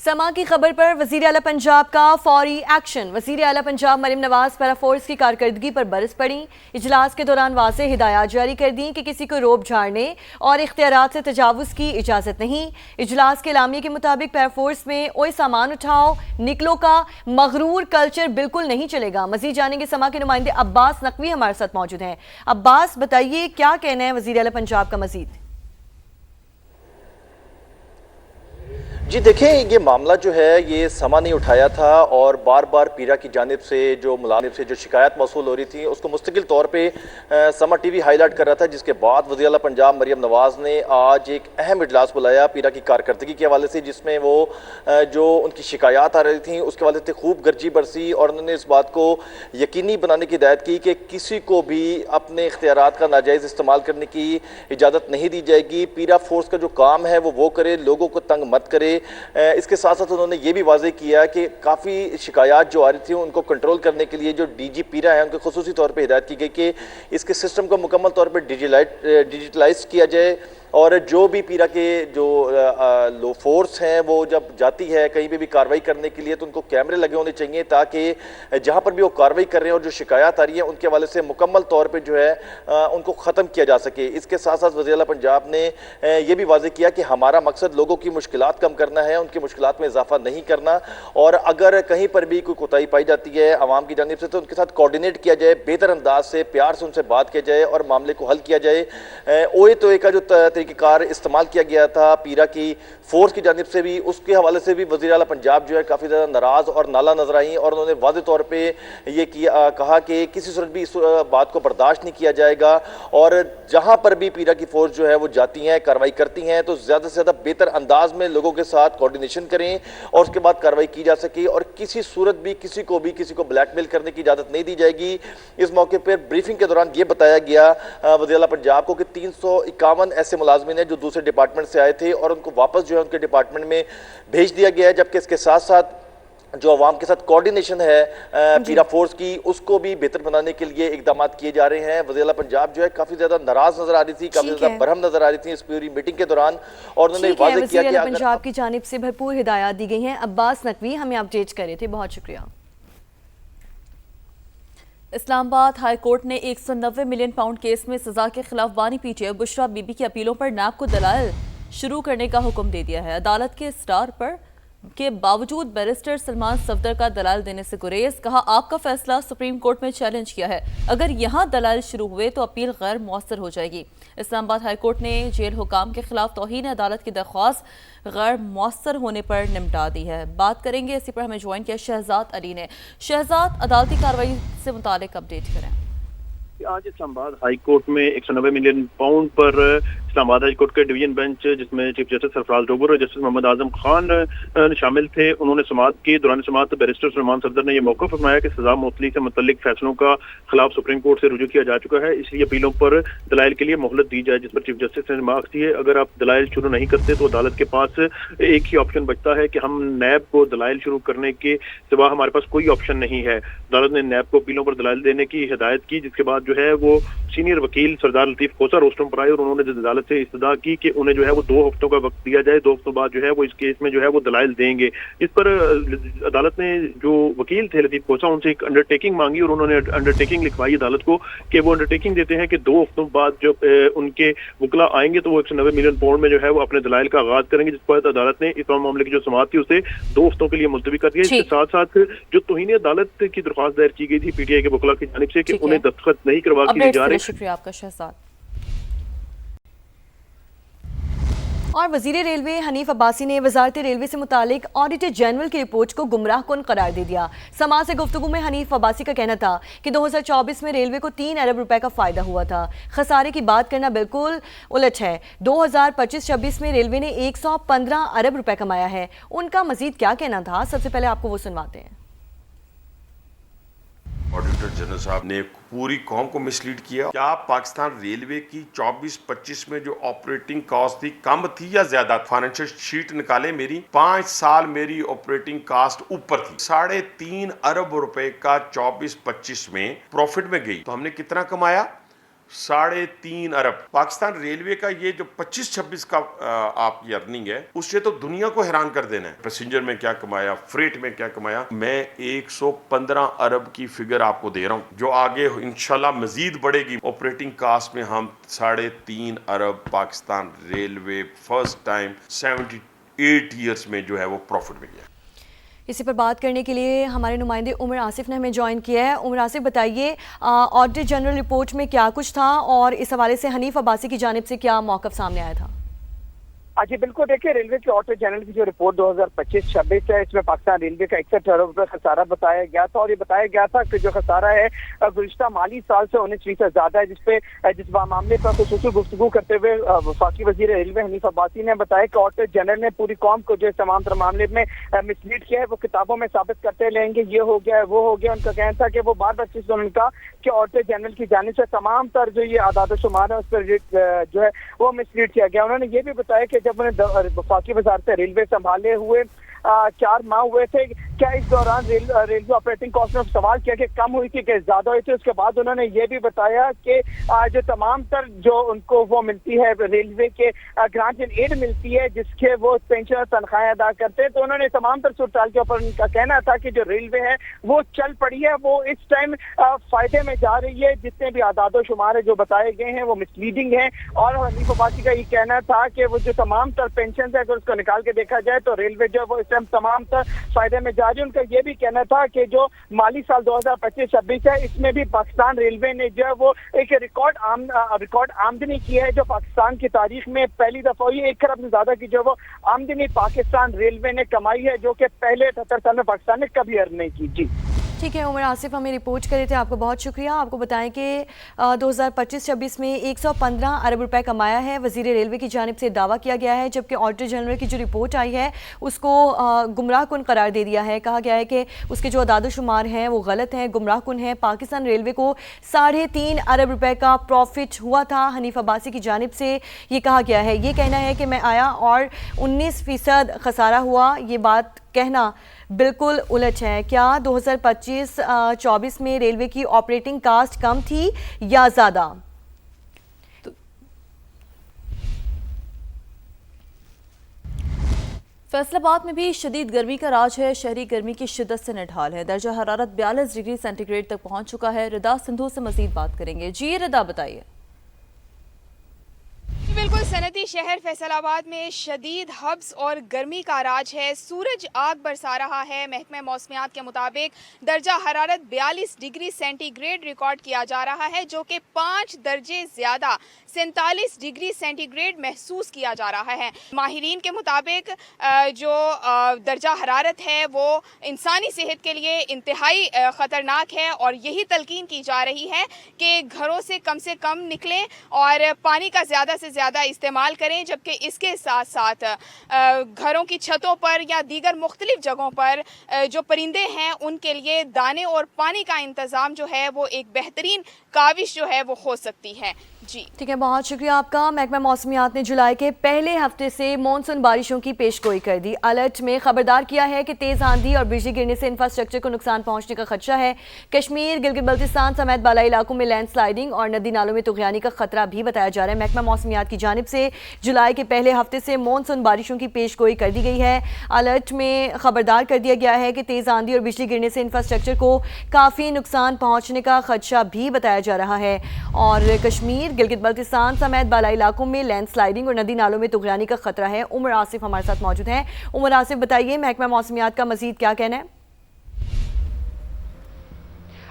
سما کی خبر پر وزیر اعلیٰ پنجاب کا فوری ایکشن۔ وزیر اعلیٰ پنجاب مریم نواز پیرا فورس کی کارکردگی پر برس پڑیں۔ اجلاس کے دوران واضح ہدایات جاری کر دیں کہ کسی کو روپ جھاڑنے اور اختیارات سے تجاوز کی اجازت نہیں۔ اجلاس کے اعلامیے کے مطابق پیرا فورس میں اوئے سامان اٹھاؤ نکلو کا مغرور کلچر بالکل نہیں چلے گا۔ مزید جانیں گے سما کے نمائندے عباس نقوی ہمارے ساتھ موجود ہیں۔ عباس بتائیے کیا کہنا ہے وزیر اعلیٰ پنجاب کا مزید؟ جی دیکھیں، یہ معاملہ جو ہے یہ سما نہیں اٹھایا تھا اور بار بار پیرا کی جانب سے جو شکایات موصول ہو رہی تھیں اس کو مستقل طور پہ سما ٹی وی ہائی لائٹ کر رہا تھا، جس کے بعد وزیر اعلیٰ پنجاب مریم نواز نے آج ایک اہم اجلاس بلایا پیرا کی کارکردگی کے حوالے سے، جس میں وہ جو ان کی شکایات آ رہی تھیں اس کے حوالے سے خوب گرجی برسی اور انہوں نے اس بات کو یقینی بنانے کی ہدایت کی کہ کسی کو بھی اپنے اختیارات کا ناجائز استعمال کرنے کی اجازت نہیں دی جائے گی۔ پیرا فورس کا جو کام ہے وہ کرے، لوگوں کو تنگ مت کرے۔ اس کے ساتھ ساتھ انہوں نے یہ بھی واضح کیا کہ کافی شکایات جو آ رہی تھیں ان کو کنٹرول کرنے کے لیے جو ڈی جی پیرا ہیں ان کو خصوصی طور پہ ہدایت کی گئی کہ اس کے سسٹم کو مکمل طور پہ ڈیجیٹلائز کیا جائے اور جو بھی پیرا کے جو لو فورس ہیں وہ جب جاتی ہے کہیں پہ بھی کارروائی کرنے کے لیے تو ان کو کیمرے لگے ہونے چاہیے تاکہ جہاں پر بھی وہ کارروائی کر رہے ہیں اور جو شکایات آ رہی ہیں ان کے حوالے سے مکمل طور پہ جو ہے ان کو ختم کیا جا سکے۔ اس کے ساتھ ساتھ وزیر اعلیٰ پنجاب نے یہ بھی واضح کیا کہ ہمارا مقصد لوگوں کی مشکلات کم کرنا ہے، ان کی مشکلات میں اضافہ نہیں کرنا، اور اگر کہیں پر بھی کوئی کوتاہی پائی جاتی ہے عوام کی جانب سے تو ان کے ساتھ کوارڈینیٹ کیا جائے، بہتر انداز سے پیار سے ان سے بات کیا جائے اور معاملے کو حل کیا جائے۔ اوئے توئے کا جو طریقہ کار استعمال کیا گیا تھا پیرا کی فورس کی جانب سے بھی، اس کے حوالے سے بھی وزیر اعلیٰ پنجاب جو ہے کافی زیادہ ناراض اور نالا نظر آئیں اور انہوں نے واضح طور پہ یہ کہا کہ کسی صورت بھی اس بات کو برداشت نہیں کیا جائے گا اور جہاں پر بھی پیرا کی فورس جو ہے وہ جاتی ہیں کارروائی کرتی ہیں تو زیادہ سے زیادہ بہتر انداز میں لوگوں کے ساتھ کوارڈینیشن کریں اور اس کے بعد کارروائی کی جا سکے اور کسی صورت بھی کسی کو بلیک میل کرنے کی اجازت نہیں دی جائے گی۔ اس موقع پر بریفنگ کے دوران یہ بتایا گیا وزیر اعلیٰ پنجاب کو کہ 351 ایسے ملازمین ہیں جو دوسرے ڈپارٹمنٹ سے آئے تھے اور ان کو واپس جو ہے ان کے ڈپارٹمنٹ میں بھیج دیا گیا ہے، جبکہ اس کے ساتھ ساتھ جو عوام کے ساتھ کوارڈینیشن ہے پیرا فورس کی اس کو بھی بہتر بنانے کے لیے اقدامات کیے جا رہے ہیں۔ وزیر اعلیٰ پنجاب جو ہے کافی زیادہ ناراض نظر آ رہی تھی، کافی زیادہ برہم نظر آ رہی تھی اس پوری میٹنگ کے دوران اور انہوں نے واضح کیا کہ پنجاب کی جانب سے بھرپور ہدایات دی گئی ہیں۔ عباس نقوی ہمیں اپڈیٹ کر رہے تھے، بہت شکریہ۔ اسلام آباد ہائی کورٹ نے 190 ملین پاؤنڈ کیس میں سزا کے خلاف بانی P T I Bushra be be کی اپیلوں پر نیب کو دلائل شروع کرنے کا حکم دے دیا ہے۔ عدالت کے اسٹار پر کے باوجود بیرسٹر سلمان صفدر کا دلائل دینے سے گریز، کہا آپ کا فیصلہ سپریم کورٹ میں چیلنج کیا ہے، اگر یہاں دلائل شروع ہوئے تو اپیل غیر مؤثر ہو جائے گی۔ اسلام آباد ہائی کورٹ نے جیل حکام کے خلاف توہین عدالت کی درخواست غیر مؤثر ہونے پر نمٹا دی ہے۔ بات کریں گے، اسی پر ہمیں جوائن کیا شہزاد علی نے۔ شہزاد، عدالتی کارروائی سے متعلق اپڈیٹ کریں۔ آج اسلام آباد ہائی کورٹ میں 190 ملین پاؤنڈ پر اسلام آباد ہائی کورٹ کے ڈویژن بینچ جس میں چیف جسٹس سرفراز ڈوگر اور جسٹس محمد اعظم خان شامل تھے، انہوں نے سماعت کی۔ دوران سماعت بیرسٹر سلمان صفدر نے یہ موقف اپنایا کہ سزا معطلی سے متعلق فیصلوں کا خلاف سپریم کورٹ سے رجوع کیا جا چکا ہے، اس لیے اپیلوں پر دلائل کے لیے مہلت دی جائے، جس پر چیف جسٹس نے ریمارکس دیے اگر آپ دلائل شروع نہیں کرتے تو عدالت کے پاس ایک ہی آپشن بچتا ہے کہ ہم نیب کو دلائل شروع کرنے کے سوا ہمارے پاس کوئی آپشن نہیں ہے۔ عدالت نے نیب کو اپیلوں پر دلائل دینے کی ہدایت کی، جس کے بعد جو ہے وہ سینئر وکیل سردار لطیف کھوسا روسٹرم پر آئے اور انہوں نے عدالت سے استدعا کی کہ انہیں جو ہے وہ 2 ہفتوں کا وقت دیا جائے، 2 ہفتوں بعد جو ہے وہ اس کیس میں جو ہے وہ دلائل دیں گے۔ اس پر عدالت نے جو وکیل تھے لطیف کھوسا ان سے ایک انڈرٹیکنگ مانگی اور انہوں نے انڈرٹیکنگ لکھوائی عدالت کو کہ وہ انڈرٹیکنگ دیتے ہیں کہ 2 ہفتوں بعد جب ان کے وکلا آئیں گے تو وہ 190 ملین پاؤنڈ میں جو ہے وہ اپنے دلائل کا آغاز کریں گے، جس پر عدالت نے اس معاملے کی جو سماعت تھی اسے 2 ہفتوں کے لیے ملتوی کر دیا۔ اس کے ساتھ ساتھ جو توہین عدالت کی درخواست دائر کی گئی تھی پی ٹی آئی کے وکلا کی جانب سے کہ انہیں دستخط نہیں کروا کے جا رہے۔ شکریہ آپ کا شہزاد۔ اور وزیر ریلوے حنیف عباسی نے وزارت ریلوے سے متعلق آڈیٹر جنرل کی رپورٹ کو گمراہ کن قرار دے دیا۔ سماعت سے گفتگو میں حنیف عباسی کا کہنا تھا کہ 2024 میں ریلوے کو 3 ارب روپے کا فائدہ ہوا تھا۔ خسارے کی بات کرنا بالکل الٹ ہے۔ 2025-26 میں ریلوے نے 115 ارب روپے کمایا ہے۔ ان کا مزید کیا کہنا تھا، سب سے پہلے آپ کو وہ سنواتے ہیں۔ آڈیٹر جنرل صاحب نے پوری قوم کو مسلیڈ کیا۔ کیا پاکستان ریلوے کی 24-25 میں جو آپریٹنگ کاسٹ تھی کم تھی یا زیادہ؟ فائنینشل شیٹ نکالے میری، 5 سال میری آپریٹنگ کاسٹ اوپر تھی، 3.5 ارب روپے کا 24-25 میں پروفٹ میں گئی۔ تو ہم نے کتنا کمایا؟ 3.5 अरब। पाकिस्तान रेलवे का ये जो 25-26 का आपकी अर्निंग है, उससे तो दुनिया को हैरान कर देना है। पैसेंजर में क्या कमाया, फ्रेट में क्या कमाया। मैं 115 अरब की फिगर आपको दे रहा हूँ, जो आगे इंशाल्लाह मजीद बढ़ेगी। ऑपरेटिंग कास्ट में हम 3.5 अरब Pakistan railway first time 78 years में जो है वो प्रॉफिट में गया। इसी पर बात करने के लिए हमारे नुमाइंदे उमर आसिफ ने हमें ज्वाइन किया है। उमर आसिफ, बताइए ऑडिटर जनरल रिपोर्ट में क्या कुछ था और इस हवाले से हनीफ अब्बासी की जानिब से क्या मौक़िफ़ सामने आया था? जी बिल्कुल, देखिए रेलवे के ऑडिटर जनरल की जो रिपोर्ट 2025-26 है, इसमें पाकिस्तान रेलवे का 61 अरब रुपए खसारा बताया गया था और ये बताया गया था कि जो खसारा है गुज़िश्ता माली साल से 19% ज्यादा है, जिस मामले पर खुसूसी गुफ्तगू करते हुए वफाकी वजीर रेलवे हनीफ अब्बासी ने बताया कि ऑडिटर जनरल ने पूरी कौम को जो तमाम तर मामले में मिसलीड किया है, वो किताबों में साबित करते रहेंगे, ये हो गया वो हो गया। उनका कहना था कि वो बार बार चीज उनका कि ऑडिटर जनरल की जानिब से तमाम तर जो ये आदाद शुमार है उस पर जो है वो मिसलीड किया गया। उन्होंने ये भी बताया कि जब उन्हें वफाकी वजारत रेलवे संभाले हुए 4 माह हुए थे, क्या इस दौरान रेलवे ऑपरेटिंग कॉस्ट में सवाल किया कि कम हुई थी कि ज्यादा हुई थी। उसके बाद उन्होंने ये भी बताया कि जो तमाम तर जो उनको वो मिलती है रेलवे के ग्रांट एंड एड मिलती है, जिसके वो पेंशन तनख्वाहें अदा करते हैं, तो उन्होंने तमाम तर सूरत के ऊपर उनका कहना था कि जो रेलवे है वो चल पड़ी है, वो इस टाइम फायदे में जा रही है। जितने भी आदादो शुमार है जो बताए गए हैं वो मिसलीडिंग है। और हनीफ अब्बासी का ये कहना था कि वो जो तमाम तर पेंशन है, अगर उसको निकाल के देखा जाए तो रेलवे जो वो इस टाइम तमाम तर फायदे में जा रही है। उनका ये भी कहना था कि जो माली साल 2025-26 है, इसमें भी पाकिस्तान रेलवे ने जो है वो एक रिकॉर्ड आमदनी की है, जो पाकिस्तान की तारीख में पहली दफा हुई। 1 खरब से ज्यादा की जो वो आमदनी पाकिस्तान रेलवे ने कमाई है, जो कि पहले 78 साल में पाकिस्तान ने कभी अर्न नहीं की। जी ठीक है, उमर आसिफ हमें रिपोर्ट कर रहे थे, आपको बहुत शुक्रिया। आपको बताएं कि 2025-26 में 115 अरब रुपए कमाया है, वज़ीर रेलवे की जानिब से दावा किया गया है, जबकि ऑडिटर जनरल की जो रिपोर्ट आई है उसको गुमराह कुन करार दे दिया है। कहा गया है कि उसके जो अदाद शुमार हैं वो गलत हैं, गुमराह कुन हैं। पाकिस्तान रेलवे को 3.5 अरब रुपए का प्रॉफिट हुआ था। हनीफ अब्बासी की जानिब से ये कहा गया है, ये कहना है कि मैं आया और 19% खसारा हुआ, ये बात कहना बिल्कुल उलट है। क्या 2025-24 में रेलवे की ऑपरेटिंग कास्ट कम थी या ज़्यादा? फैसलाबाद में भी शदीद गर्मी का राज है। शहरी गर्मी की शिद्दत से निढाल है। दर्जा हरारत 42 डिग्री सेंटीग्रेड तक पहुंच चुका है। रिदा सिंधु से मजीद बात करेंगे। जी रिदा, बताइए। बिल्कुल, सनती शहर फैसलाबाद में शदीद हब्स और गर्मी का राज है। सूरज आग बरसा रहा है। महकमे मौसमियात के मुताबिक दर्जा हरारत 42 डिग्री सेंटीग्रेड रिकॉर्ड किया जा रहा है, जो कि 5 दर्जे ज़्यादा 47 डिग्री सेंटीग्रेड महसूस किया जा रहा है। माहिरीन के मुताबिक जो दर्जा हरारत है वो इंसानी सेहत के लिए इंतहाई ख़तरनाक है और यही तलकीन की जा रही है कि घरों से कम निकलें और पानी का ज़्यादा से ज़्यादा इस्तेमाल करें। जबकि इसके साथ साथ घरों की छतों पर या दीगर मुख्तलिफ जगहों पर जो परिंदे हैं उनके लिए दाने और पानी का इंतज़ाम जो है वो एक बेहतरीन काविश जो है वो हो सकती है। जी ठीक है, बहुत शुक्रिया आपका। महकमा मौसमियात ने जुलाई के पहले हफ्ते से मानसून बारिशों की पेशगोई कर दी। अलर्ट में खबरदार किया है कि तेज़ आंधी और बिजली गिरने से इंफ्रास्ट्रक्चर को नुकसान पहुंचने का खदशा है। कश्मीर, गिलगित बल्तिस्तान समेत बालाई इलाकों में लैंड स्लाइडिंग और नदी नालों में तुग़यानी का खतरा भी बताया जा रहा है। महकमा मौसमियात की जानिब से जुलाई के पहले हफ्ते से मानसून बारिशों की पेशगोई कर दी गई है। अलर्ट में खबरदार कर दिया गया है कि तेज़ आंधी और बिजली गिरने से इंफ्रास्ट्रक्चर को काफ़ी नुकसान पहुँचने का खदशा भी बताया जा रहा है। और कश्मीर, गिलगित बल्तिस्तान समेत बालाई इलाकों में लैंड स्लाइडिंग और नदी नालों में तुग़यानी का खतरा है। उमर आसिफ हमारे साथ मौजूद हैं। उमर आसिफ, बताइए महकमा मौसमियात का मजीद क्या कहना है?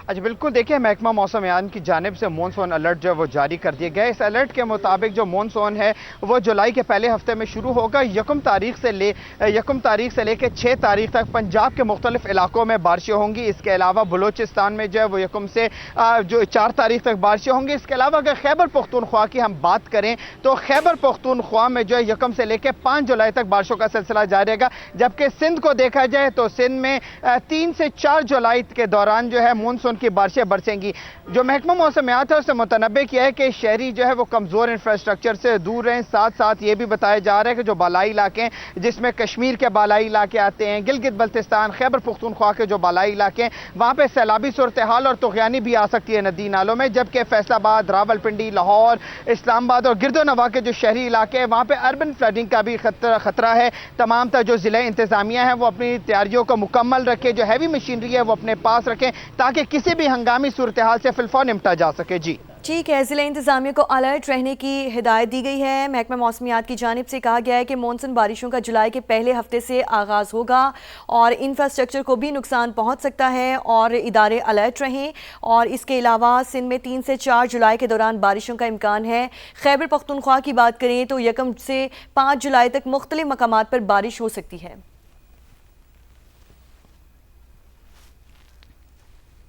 अच्छा बिल्कुल, देखिए महकमा मौसमियात की जानिब से मानसून अलर्ट जो है वो जारी कर दिया गया है। इस अलर्ट के मुताबिक जो मानसून है वो जुलाई के पहले हफ्ते में शुरू होगा। यकम तारीख से लेकर 6 तारीख तक पंजाब के मुख्तलिफ इलाकों में बारिशें होंगी। इसके अलावा बलूचिस्तान में जो है वो यकम से जो 4 तारीख तक बारिशें होंगी। इसके अलावा अगर खैबर पख्तूनख्वा की हम बात करें तो खैबर पख्तूनख्वा में जो है यकम से लेकर 5 जुलाई तक बारिशों का सिलसिला जारी रहेगा। जबकि सिंध को देखा जाए तो सिंध में 3 से 4 जुलाई के दौरान जो है मानसून की बारिशें बरसेंगी। जो महकमा मौसमियात है उसने मुतनब्बे किया है कि शहरी जो है वो कमज़ोर इंफ्रास्ट्रक्चर से दूर रहें। साथ साथ ये भी बताया जा रहा है कि जो बालाई इलाके हैं जिसमें कश्मीर के बालाई इलाके आते हैं, गिलगित बल्तिस्तान, खैबर पख्तूनख्वा के जो बालाई इलाके हैं वहाँ पे सैलाबी सूरत हाल और तुग़यानी भी आ सकती है नदी नालों में, जबकि फैसलाबाद, रावलपिंडी, लाहौर, इस्लामाबाद और गिरदोनवा के जो शहरी इलाके हैं वहाँ पे अर्बन फ्लडिंग का भी खतरा है। तमाम जो ज़िला इंतज़ामिया है वो अपनी तैयारियों को मुकम्मल रखें, जो हैवी मशीनरी है वो अपने पास रखें ताकि किसी भी हंगामी सूरत हाल से फिलफौर निपटा जा सके। जी ठीक है, ज़िला इंतज़ामिया को अलर्ट रहने की हिदायत दी गई है। महकमा मौसमियात की जानिब से कहा गया है कि मानसून बारिशों का जुलाई के पहले हफ्ते से आगाज़ होगा और इंफ्रास्ट्रक्चर को भी नुकसान पहुंच सकता है और इदारे अलर्ट रहें। और इसके अलावा सिंध में 3 से 4 जुलाई के दौरान बारिशों का इम्कान है। खैबर पख्तूनख्वा की बात करें तो 1 से 5 जुलाई तक मुख्तलिफ मकामात पर बारिश हो सकती है।